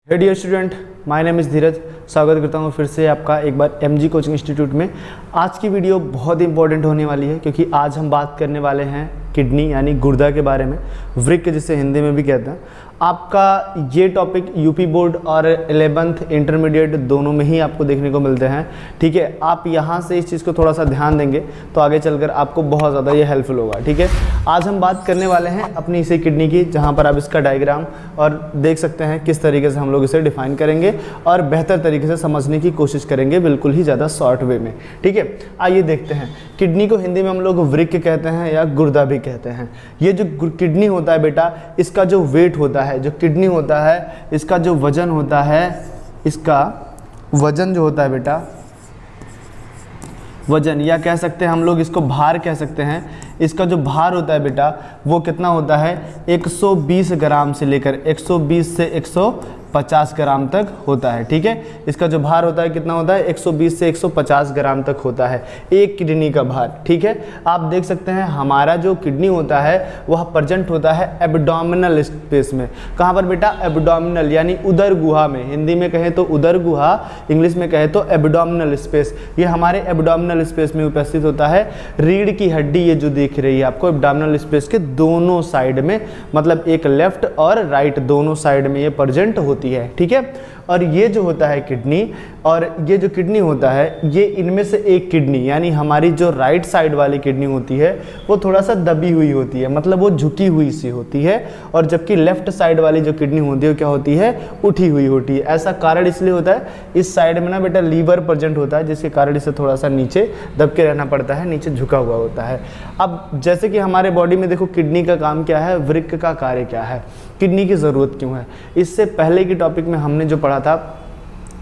Hey dear student, my name is Dheeraj. स्वागत करता हूँ फिर से आपका एक बार एमजी कोचिंग इंस्टीट्यूट में। आज की वीडियो बहुत इंपॉर्टेंट होने वाली है क्योंकि आज हम बात करने वाले हैं किडनी यानी गुर्दा के बारे में, वृक्क जिसे हिंदी में भी कहते हैं। आपका ये टॉपिक यूपी बोर्ड और 11th इंटरमीडिएट दोनों में ही आपको देखने को मिलते हैं। ठीक है, आप यहाँ से इस चीज़ को थोड़ा सा ध्यान देंगे तो आगे चलकर आपको बहुत ज़्यादा ये हेल्पफुल होगा। ठीक है, आज हम बात करने वाले हैं अपनी इसी किडनी की, जहाँ पर आप इसका डायग्राम और देख सकते हैं किस तरीके से हम लोग इसे डिफाइन करेंगे और बेहतर तरीके से समझने की कोशिश करेंगे, बिल्कुल ही ज़्यादा शॉर्ट वे में। ठीक है, आइए देखते हैं। किडनी को हिंदी में हम लोग वृक्क कहते हैं या गुर्दा भी कहते हैं। ये जो किडनी होता है बेटा, इसका जो वेट होता है, जो किडनी होता है, इसका जो वजन होता है, इसका वजन जो होता है बेटा, वजन या कह सकते हैं हम लोग इसको भार कह सकते हैं। इसका जो भार होता है बेटा वो कितना होता है, 120 ग्राम से लेकर 120 से 150 ग्राम तक होता है। ठीक है, इसका जो भार होता है कितना होता है, 120 से 150 ग्राम तक होता है एक किडनी का भार। ठीक है, आप देख सकते हैं हमारा जो किडनी होता है वह प्रेजेंट होता है एब्डोमिनल स्पेस में। कहाँ पर बेटा, एब्डोमिनल यानी उदर गुहा में। हिंदी में कहें तो उदर गुहा, इंग्लिश में कहें तो एब्डोमिनल स्पेस। ये हमारे एब्डोमिनल स्पेस में उपस्थित होता है। रीढ़ की हड्डी ये जो दिख रही है आपको एब्डोमिनल स्पेस के दोनों साइड में, मतलब एक लेफ्ट और राइट दोनों साइड में ये प्रेजेंट होती है। ठीक है, और ये जो होता है किडनी, और ये जो किडनी होता है ये इनमें से एक किडनी यानी हमारी जो राइट साइड वाली किडनी होती है वो थोड़ा सा दबी हुई होती है, मतलब वो झुकी हुई सी होती है, और जबकि लेफ्ट साइड वाली जो किडनी होती है वो क्या होती है, उठी हुई होती है। ऐसा कारण इसलिए होता है, इस साइड में ना बेटा लीवर प्रेजेंट होता है जिसके कारण इसे थोड़ा सा नीचे दब के रहना पड़ता है, नीचे झुका हुआ होता है। अब जैसे कि हमारे बॉडी में देखो किडनी का काम क्या है, वृक्क का कार्य क्या है, किडनी की ज़रूरत क्यों है। इससे पहले की टॉपिक में हमने जो पढ़ा था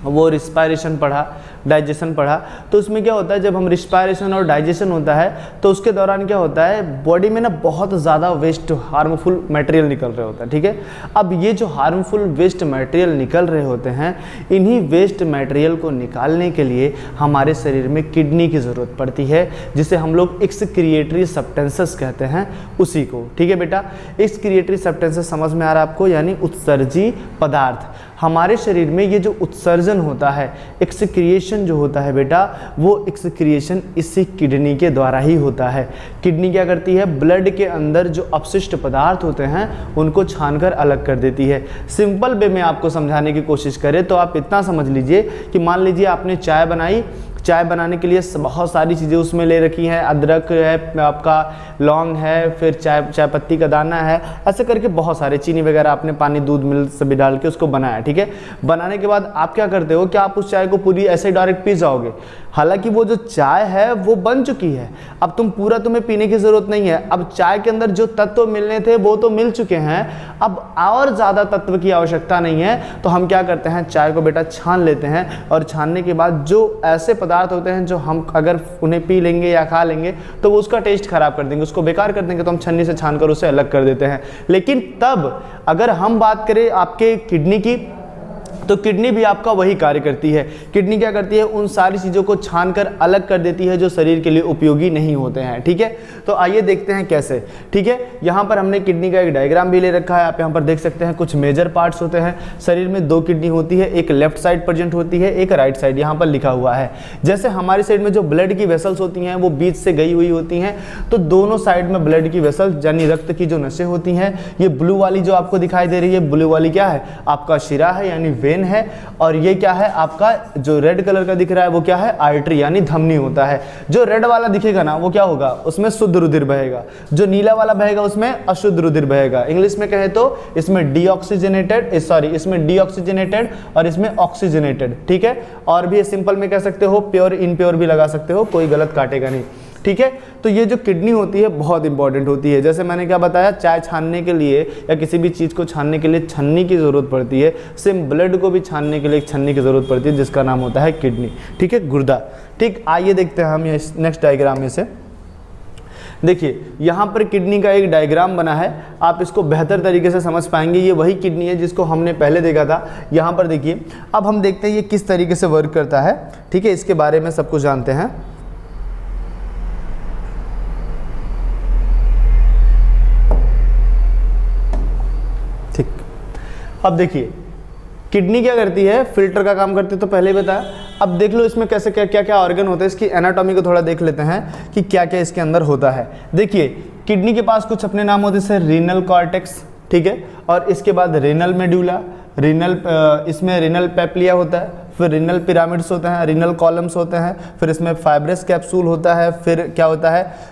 वो रिस्पायरेशन पढ़ा, डाइजेशन पढ़ा। तो उसमें क्या होता है, जब हम रिस्पायरेशन और डाइजेशन होता है तो उसके दौरान क्या होता है, बॉडी में ना बहुत ज़्यादा वेस्ट हार्मफुल मटेरियल निकल रहे होता है। ठीक है, अब ये जो हार्मफुल वेस्ट मटेरियल निकल रहे होते हैं, इन्हीं वेस्ट मटेरियल को निकालने के लिए हमारे शरीर में किडनी की ज़रूरत पड़ती है, जिसे हम लोग एक्सक्रिएटरी सब्सटेंसेस कहते हैं उसी को। ठीक है बेटा, एक्सक्रिएटरी सब्सटेंसेस समझ में आ रहा है आपको, यानी उत्सर्जी पदार्थ। हमारे शरीर में ये जो उत्सर्जन होता है, एक्सक्रिएशन जो होता है बेटा, वो एक्सक्रिएशन इसी किडनी के द्वारा ही होता है। किडनी क्या करती है, ब्लड के अंदर जो अपशिष्ट पदार्थ होते हैं उनको छानकर अलग कर देती है। सिंपल वे में आपको समझाने की कोशिश करें तो आप इतना समझ लीजिए कि मान लीजिए आपने चाय बनाई, चाय बनाने के लिए बहुत सारी चीज़ें उसमें ले रखी हैं, अदरक है, आपका लौंग है, फिर चाय पत्ती का दाना है, ऐसे करके बहुत सारे, चीनी वगैरह आपने पानी दूध मिल्क सभी डाल के उसको बनाया। ठीक है, बनाने के बाद आप क्या करते हो कि आप उस चाय को पूरी ऐसे डायरेक्ट पी जाओगे। हालांकि वो जो चाय है वो बन चुकी है, अब तुम्हें पीने की ज़रूरत नहीं है। अब चाय के अंदर जो तत्व मिलने थे वो तो मिल चुके हैं, अब और ज़्यादा तत्व की आवश्यकता नहीं है। तो हम क्या करते हैं, चाय को बेटा छान लेते हैं, और छानने के बाद जो ऐसे पदार्थ होते हैं जो हम अगर उन्हें पी लेंगे या खा लेंगे तो वो उसका टेस्ट खराब कर देंगे, उसको बेकार कर देंगे, तो हम छन्नी से छानकर उसे अलग कर देते हैं। लेकिन तब अगर हम बात करें आपके किडनी की, तो किडनी भी आपका वही कार्य करती है। किडनी क्या करती है, उन सारी चीज़ों को छानकर अलग कर देती है जो शरीर के लिए उपयोगी नहीं होते हैं। ठीक है, तो आइए देखते हैं कैसे। ठीक है, यहाँ पर हमने किडनी का एक डायग्राम भी ले रखा है, आप यहाँ पर देख सकते हैं कुछ मेजर पार्ट्स होते हैं। शरीर में दो किडनी होती है, एक लेफ्ट साइड प्रेजेंट होती है, एक राइट साइड, यहाँ पर लिखा हुआ है। जैसे हमारी साइड में जो ब्लड की वेसल्स होती हैं वो बीच से गई हुई होती हैं, तो दोनों साइड में ब्लड की वेसल्स यानी रक्त की जो नसें होती हैं, ये ब्लू वाली जो आपको दिखाई दे रही है, ब्लू वाली क्या है, आपका शिरा है यानी वेन है, और ये क्या है, आपका जो रेड कलर का दिख रहा है वो क्या है, आर्टरी यानी धमनी होता है। जो रेड वाला दिखेगा ना वो क्या होगा, उसमें शुद्ध रुधिर बहेगा, जो नीला वाला बहेगा उसमें अशुद्ध रुधिर बहेगा। इंग्लिश में कहे तो इसमें डीऑक्सीजनेटेड और इसमें ऑक्सीजनेटेड। ठीक है, और भी सिंपल में कह सकते हो, प्योर इनप्योर भी लगा सकते हो, कोई गलत काटेगा नहीं। ठीक है, तो ये जो किडनी होती है बहुत इंपॉर्टेंट होती है। जैसे मैंने क्या बताया, चाय छानने के लिए या किसी भी चीज़ को छानने के लिए छन्नी की ज़रूरत पड़ती है, सेम ब्लड को भी छानने के लिए एक छन्नी की ज़रूरत पड़ती है जिसका नाम होता है किडनी। ठीक है, गुर्दा। ठीक, आइए देखते हैं हम ये नेक्स्ट डायग्राम में से। देखिए यहाँ पर किडनी का एक डायग्राम बना है, आप इसको बेहतर तरीके से समझ पाएंगे। ये वही किडनी है जिसको हमने पहले देखा था। यहाँ पर देखिए, अब हम देखते हैं ये किस तरीके से वर्क करता है। ठीक है, इसके बारे में सब कुछ जानते हैं। ठीक, अब देखिए किडनी क्या करती है, फिल्टर का काम करती है, तो पहले ही बताया। अब देख लो इसमें कैसे क्या क्या ऑर्गन होते हैं, इसकी एनाटॉमी को थोड़ा देख लेते हैं कि क्या क्या इसके अंदर होता है। देखिए किडनी के पास कुछ अपने नाम होते हैं, जैसे रीनल कॉर्टेक्स, ठीक है, और इसके बाद रीनल मेडुला, इसमें रीनल पेप्लिया होता है, फिर रीनल पिरामिड्स होते हैं, रीनल कॉलम्स होते हैं, फिर इसमें फाइब्रस कैप्सूल होता है, फिर क्या होता है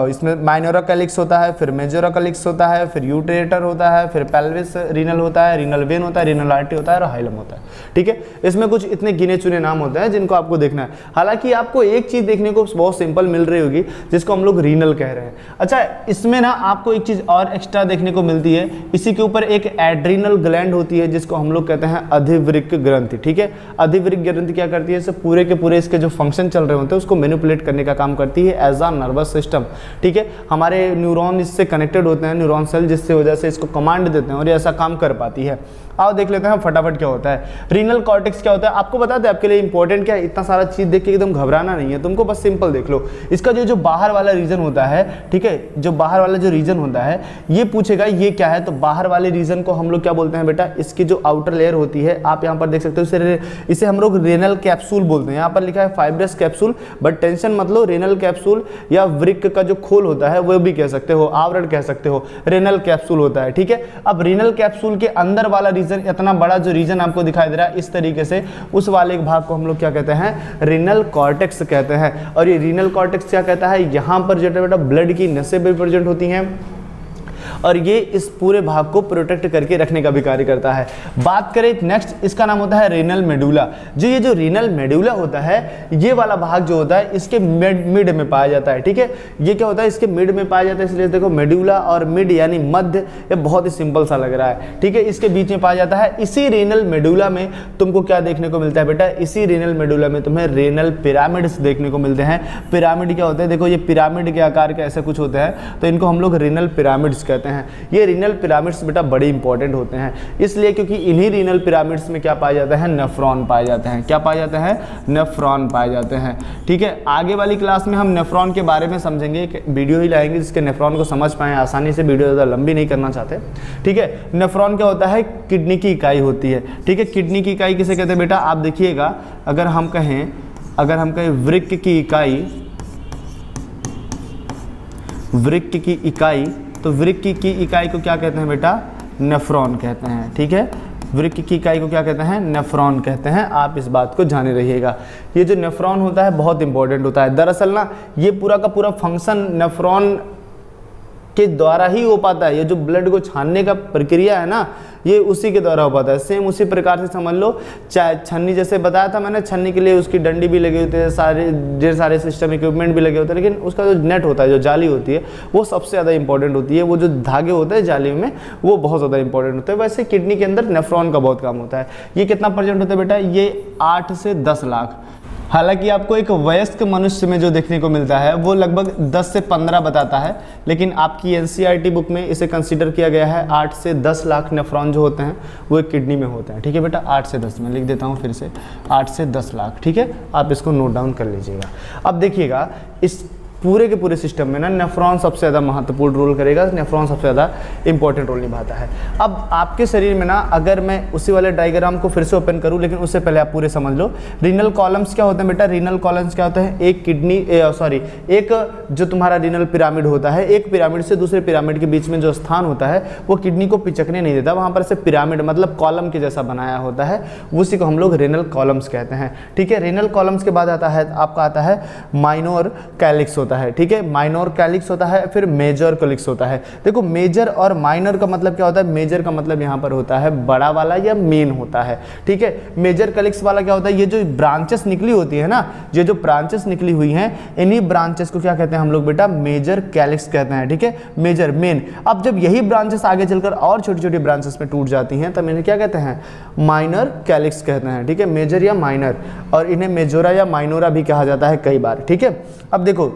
इसमें माइनोरा कैलिक्स होता है, फिर मेजोरा कैलिक्स होता है, फिर यूट्रेटर होता है, फिर पेल्विस रीनल होता है, रीनल वेन होता है, रीनल आर्टरी होता है और हाइलम होता है, ठीक है। इसमें कुछ इतने गिने चुने नाम होते हैं जिनको आपको देखना है। हालांकि आपको एक चीज़ देखने को बहुत सिंपल मिल रही होगी जिसको हम लोग रीनल कह रहे हैं। अच्छा, इसमें ना आपको एक चीज़ और एक्स्ट्रा देखने को मिलती है, इसी के ऊपर एक एड्रीनल ग्लैंड होती है जिसको हम लोग कहते हैं अधिवृक्क ग्रंथि, ठीक है। अधिवृक्क ग्रंथि क्या करती है, इसे पूरे के पूरे इसके जो फंक्शन चल रहे होते हैं उसको मैनिपुलेट करने का काम करती है एज अ नर्वस सिस्टम, ठीक है। हमारे न्यूरॉन इससे कनेक्टेड होते हैं, न्यूरॉन सेल, जिससे वजह से इसको कमांड देते हैं और ये ऐसा काम कर पाती है। आओ देख लेते हैं फटाफट क्या होता है। रीनल कॉर्टेक्स क्या होता है आपको बताते हैं, आपके लिए इंपॉर्टेंट क्या है, इतना सारा चीज देख के एकदम घबराना नहीं है तुमको, बस सिंपल देख लो। इसका जो बाहर वाला रीजन होता है, ठीक है, जो बाहर वाला जो रीजन होता है ये पूछेगा ये क्या है, तो बाहर वाले रीजन को हम लोग क्या बोलते हैं बेटा, इसकी जो आउटर लेयर होती है, आप यहाँ पर देख सकते हो, इसे हम लोग रेनल कैप्सूल बोलते हैं। यहाँ पर लिखा है फाइब्रस कैप्सूल, बट टेंशन मत लो, रेनल कैप्सूल या वृक्क का जो खोल होता है वो भी कह सकते हो, आवरण कह सकते हो, रेनल कैप्सूल होता है, ठीक है। अब रेनल कैप्सूल के अंदर वाला रीजन, इतना बड़ा जो रीजन आपको दिखाई दे रहा है इस तरीके से, उस वाले भाग को हम लोग क्या कहते हैं, रीनल कॉर्टेक्स कहते हैं। और ये रीनल कॉर्टेक्स क्या कहता है, यहाँ पर जो बेटा ब्लड की नसें भी प्रेजेंट होती हैं और ये इस पूरे भाग को प्रोटेक्ट करके रखने का भी कार्य करता है। बात करें नेक्स्ट, इसका नाम होता है रीनल मेडुला। ये जो रीनल मेडुला होता है, ये वाला भाग जो होता है इसके मिड में पाया जाता है, ठीक है। ये क्या होता है, इसके मिड में पाया जाता है, इसलिए देखो मेडुला और मिड यानी मध्य, ये बहुत ही सिंपल सा लग रहा है, ठीक है। इसके बीच में पाया जाता है। इसी रीनल मेडुला में तुमको क्या देखने को मिलता है बेटा, इसी रीनल मेडुला में तुम्हें रीनल पिरामिड्स देखने को मिलते हैं। पिरामिड क्या होते हैं, देखो ये पिरामिड के आकार के ऐसे कुछ होते हैं, तो इनको हम लोग रीनल पिरामिड्स कहते हैं। ये रीनल पिरामिड्स बेटा बड़े इंपॉर्टेंट होते हैं, इसलिए क्योंकि इन्हीं रीनल पिरामिड्स में क्या पाया जाता है, नेफ्रॉन पाए जाते हैं। क्या पाए जाते हैं, नेफ्रॉन पाए जाते हैं, ठीक है। आगे वाली क्लास में हम नेफ्रॉन के बारे में समझेंगे, एक वीडियो ही लाएंगे जिसके नेफ्रॉन को समझ पाएं आसानी से, वीडियो ज़्यादा लंबी नहीं करना चाहते, ठीक है। नेफ्रॉन क्या होता है, किडनी की इकाई होती है, ठीक है। किडनी की इकाई किसे कहते हैं बेटा, आप देखिएगा, अगर हम कहें वृक्क की इकाई, वृक्क की इकाई, तो वृक्क की इकाई को क्या कहते हैं बेटा, नेफ्रॉन कहते हैं, ठीक है। वृक्क की इकाई को क्या कहते हैं, नेफ्रॉन कहते हैं। आप इस बात को जाने रहिएगा। ये जो नेफ्रॉन होता है बहुत इंपॉर्टेंट होता है। दरअसल ना ये पूरा का पूरा फंक्शन नेफ्रॉन के द्वारा ही हो पाता है। ये जो ब्लड को छानने का प्रक्रिया है ना, ये उसी के द्वारा हो पाता है। सेम उसी प्रकार से समझ लो, चाहे छन्नी जैसे बताया था मैंने, छन्नी के लिए उसकी डंडी भी लगे होते हैं, सारे ढेर सारे सिस्टम इक्विपमेंट भी लगे होते हैं, लेकिन उसका जो नेट होता है, जो जाली होती है, वो सबसे ज़्यादा इंपॉर्टेंट होती है। वो जो धागे होते हैं जाली में, वो बहुत ज़्यादा इंपॉर्टेंट होते हैं। वैसे किडनी के अंदर नेफ्रॉन का बहुत काम होता है। ये कितना परसेंट होता है बेटा, ये 8 से 10 लाख। हालांकि आपको एक वयस्क मनुष्य में जो देखने को मिलता है वो लगभग 10 से 15 बताता है, लेकिन आपकी एनसीईआरटी बुक में इसे कंसीडर किया गया है 8 से 10 लाख नेफ्रॉन जो होते हैं वो एक किडनी में होते हैं, ठीक है बेटा। 8 से 10 में लिख देता हूँ फिर से, 8 से 10 लाख, ठीक है। आप इसको नोट डाउन कर लीजिएगा। अब देखिएगा, इस पूरे के पूरे सिस्टम में ना नेफ्रॉन सबसे ज़्यादा महत्वपूर्ण रोल करेगा, नेफ्रॉन सबसे ज़्यादा इंपॉर्टेंट रोल निभाता है। अब आपके शरीर में ना, अगर मैं उसी वाले डायग्राम को फिर से ओपन करूं, लेकिन उससे पहले आप पूरे समझ लो। रीनल कॉलम्स क्या होते हैं बेटा, रीनल कॉलम्स क्या होते हैं, एक किडनी एक जो तुम्हारा रीनल पिरामिड होता है, एक पिरामिड से दूसरे पिरामिड के बीच में जो स्थान होता है वो किडनी को पिचकने नहीं देता, वहाँ पर से पिरामिड मतलब कॉलम के जैसा बनाया होता है, उसी को हम लोग रीनल कॉलम्स कहते हैं, ठीक है। रीनल कॉलम्स के बाद आता है आपका आता है माइनोर कैलिक्स होता है, ठीक है। माइनोर कैलिक्स होता है, फिर मेजर कैलिक्स होता है। देखो मेजर और माइनर का मतलब क्या होता है, मेजर का मतलब यहाँ पर होता है बड़ा वाला या मेन होता है, ठीक है। मेजर कैलिक्स वाला क्या होता है, ये जो ब्रांचेस निकली होती है ना, ये जो ब्रांचेस निकली हुई हैं, इन्हीं ब्रांचेस को क्या कहते हैं हम लोग बेटा, मेजर कैलिक्स कहते हैं, ठीक है। मेजर मेन। अब जब यही ब्रांचेस आगे चलकर और छोटी छोटी ब्रांचेस में टूट जाती हैं तब इन्हें क्या कहते हैं, माइनर कैलिक्स कहते हैं, ठीक है। मेजर या माइनर, और इन्हें मेजोरा या माइनोरा भी कहा जाता है कई बार, ठीक है। अब देखो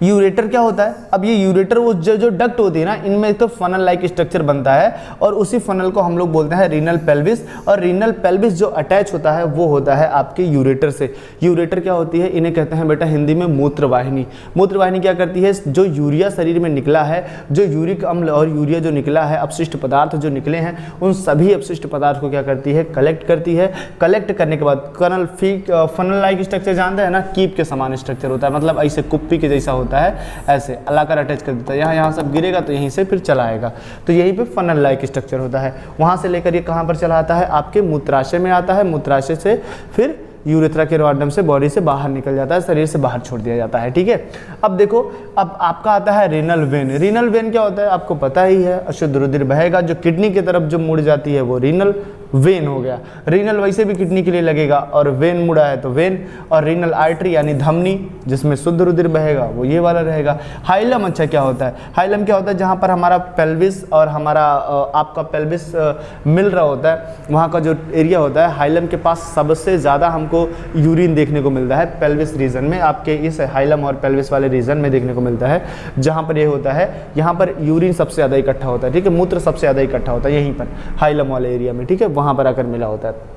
यूरेटर क्या होता है? अब ये यूरेटर वो जो डक्ट होती है ना, इनमें तो फनल लाइक स्ट्रक्चर बनता है और उसी फनल को हम लोग बोलते हैं रीनल पेल्विस, और रीनल पेल्विस जो अटैच होता है वो होता है आपके यूरेटर से। यूरेटर क्या होती है? इन्हें कहते हैं बेटा हिंदी में मूत्रवाहिनी। मूत्रवाहिनी क्या करती है? जो यूरिया शरीर में निकला है, जो यूरिक अम्ल और यूरिया जो निकला है, अपशिष्ट पदार्थ जो निकले हैं, उन सभी अपशिष्ट पदार्थ को क्या करती है? कलेक्ट करती है। कलेक्ट करने के बाद फनल लाइक स्ट्रक्चर जानते हैं ना, कीप के समान स्ट्रक्चर होता है, मतलब ऐसे कुप्पी के जैसा होता है, ऐसे अलाकर अटैच कर देता है, यहाँ सब गिरेगा तो यहीं से फिर चला आएगा, तो यहीं पे फनल लाइक स्ट्रक्चर होता है। वहाँ से लेकर ये कहाँ पर चला आता है? आपके मूत्राशय में आता है, मूत्राशय से फिर यूरेथ्रा के माध्यम से बॉडी से बाहर निकल जाता है, शरीर से बाहर छोड़ दिया जाता है, ठीक है। अब देखो, अब आपका आता है रीनल वेन। रीनल वेन क्या होता है? आपको पता ही है, अशुद्ध रुधिर बहेगा, जो किडनी की तरफ जो मुड़ जाती है वो रीनल वेन हो गया। रीनल वैसे भी किडनी के लिए लगेगा, और वेन मुड़ा है तो वेन, और रीनल आर्टरी यानी धमनी जिसमें शुद्ध रुधिर बहेगा वो ये वाला रहेगा। हाइलम अच्छा क्या होता है? हाइलम क्या होता है? जहाँ पर हमारा पेल्विस और हमारा आपका पेल्विस मिल रहा होता है, वहाँ का जो एरिया होता है, हाइलम के पास सबसे ज़्यादा हमको यूरिन देखने को मिलता है पेल्विस रीजन में, आपके इस हाइलम और पेल्विस वाले रीजन में देखने को मिलता है, जहाँ पर ये होता है, यहाँ पर यूरिन सबसे ज़्यादा इकट्ठा होता है, ठीक है, मूत्र सबसे ज़्यादा इकट्ठा होता है यहीं पर हाइलम वाले एरिया में, ठीक है, वहाँ पर आकर मिला होता है।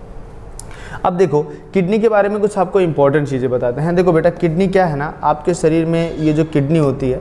अब देखो, किडनी के बारे में कुछ आपको इंपॉर्टेंट चीज़ें बताते हैं। देखो बेटा, किडनी क्या है ना, आपके शरीर में ये जो किडनी होती है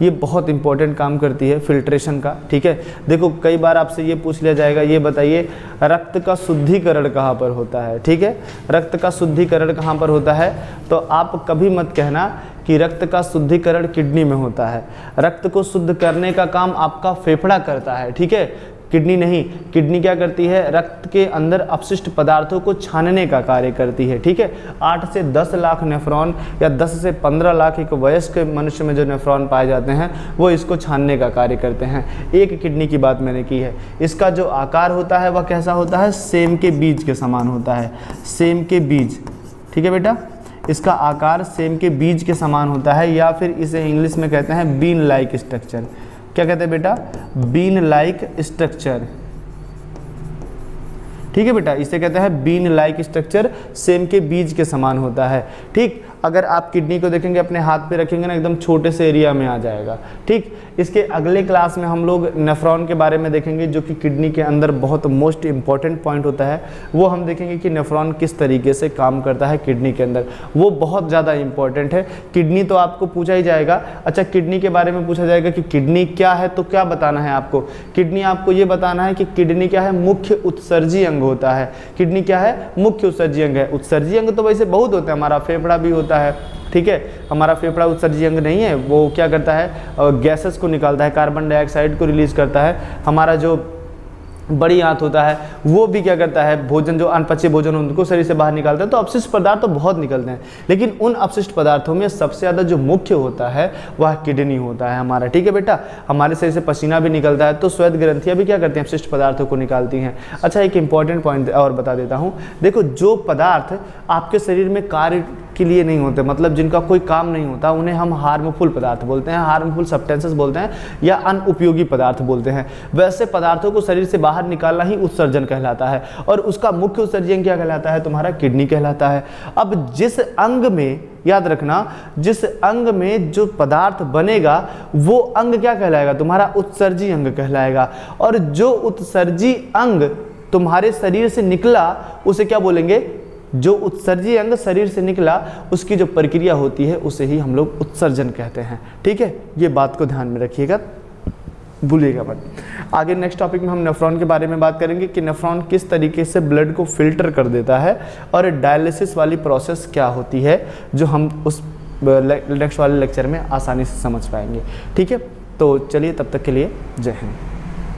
ये बहुत इंपॉर्टेंट काम करती है फिल्ट्रेशन का, ठीक है। देखो, कई बार आपसे ये पूछ लिया जाएगा, ये बताइए रक्त का शुद्धिकरण कहाँ पर होता है, ठीक है, रक्त का शुद्धिकरण कहाँ पर होता है? तो आप कभी मत कहना कि रक्त का शुद्धिकरण किडनी में होता है। रक्त को शुद्ध करने का काम आपका फेफड़ा करता है, ठीक है, किडनी नहीं। किडनी क्या करती है? रक्त के अंदर अपशिष्ट पदार्थों को छानने का कार्य करती है, ठीक है। 8 से 10 लाख नेफ्रॉन या 10 से 15 लाख एक वयस्क मनुष्य में जो नेफ्रॉन पाए जाते हैं वो इसको छानने का कार्य करते हैं। एक किडनी की बात मैंने की है। इसका जो आकार होता है वह कैसा होता है? सेम के बीज के समान होता है, सेम के बीज, ठीक है बेटा, इसका आकार सेम के बीज के समान होता है, या फिर इसे इंग्लिश में कहते हैं बीन लाइक स्ट्रक्चर। क्या कहते हैं बेटा? बीन लाइक स्ट्रक्चर, ठीक है बेटा, इसे कहते हैं बीन लाइक स्ट्रक्चर, सेम के बीज के समान होता है, ठीक। अगर आप किडनी को देखेंगे, अपने हाथ पे रखेंगे ना, एकदम छोटे से एरिया में आ जाएगा, ठीक। इसके अगले क्लास में हम लोग नेफ्रॉन के बारे में देखेंगे, जो कि किडनी के अंदर बहुत मोस्ट इंपॉर्टेंट पॉइंट होता है। वो हम देखेंगे कि नेफ्रॉन किस तरीके से काम करता है किडनी के अंदर, वो बहुत ज़्यादा इंपॉर्टेंट है। किडनी तो आपको पूछा ही जाएगा। अच्छा, किडनी के बारे में पूछा जाएगा कि किडनी क्या है, तो क्या बताना है आपको? किडनी आपको ये बताना है कि किडनी क्या है? मुख्य उत्सर्जी अंग होता है। किडनी क्या है? मुख्य उत्सर्जी अंग है। उत्सर्जी अंग तो वैसे बहुत होते हैं, हमारा फेफड़ा भी होता है, ठीक है। हमारा फेफड़ा उत्सर्जी अंग नहीं है, वो क्या करता है? गैसेस को निकालता है, कार्बन डाइऑक्साइड को रिलीज करता है। हमारा जो बड़ी आंत होता है वो भी क्या करता है? भोजन, जो अनपचे भोजन उनको शरीर से बाहर निकालता है। तो अपशिष्ट पदार्थ तो बहुत निकलते हैं, लेकिन उन अपशिष्ट पदार्थों में सबसे ज़्यादा जो मुख्य होता है वह किडनी होता है हमारा, ठीक है बेटा। हमारे शरीर से पसीना भी निकलता है, तो श्वेत ग्रंथियाँ भी क्या करती हैं? अपशिष्ट पदार्थों को निकालती हैं। अच्छा, एक इंपॉर्टेंट पॉइंट और बता देता हूँ। देखो, जो पदार्थ आपके शरीर में कार्य के लिए नहीं होते, मतलब जिनका कोई काम नहीं होता, उन्हें हम हार्मफुल पदार्थ बोलते हैं, हार्मफुल सब्सटेंसेस बोलते हैं, या अनुपयोगी पदार्थ बोलते हैं। वैसे पदार्थों को शरीर से बाहर निकालना ही उत्सर्जन कहलाता है, और उसका मुख्य उत्सर्जन क्या कहलाता है? तुम्हारा किडनी कहलाता है। अब जिस अंग में, याद रखना, जिस अंग में जो पदार्थ बनेगा वो अंग क्या कहलाएगा? तुम्हारा उत्सर्जी अंग कहलाएगा। और जो उत्सर्जी अंग तुम्हारे शरीर से निकला उसे क्या बोलेंगे? जो उत्सर्जी अंग शरीर से निकला उसकी जो प्रक्रिया होती है उसे ही हम लोग उत्सर्जन कहते हैं, ठीक है। ये बात को ध्यान में रखिएगा, भूलिएगा मत। आगे नेक्स्ट टॉपिक में हम नेफ्रॉन के बारे में बात करेंगे कि नेफ्रॉन किस तरीके से ब्लड को फिल्टर कर देता है, और डायलिसिस वाली प्रोसेस क्या होती है, जो हम उस नेक्स्ट वाले लेक्चर में आसानी से समझ पाएंगे, ठीक है। तो चलिए, तब तक के लिए जय हिंद।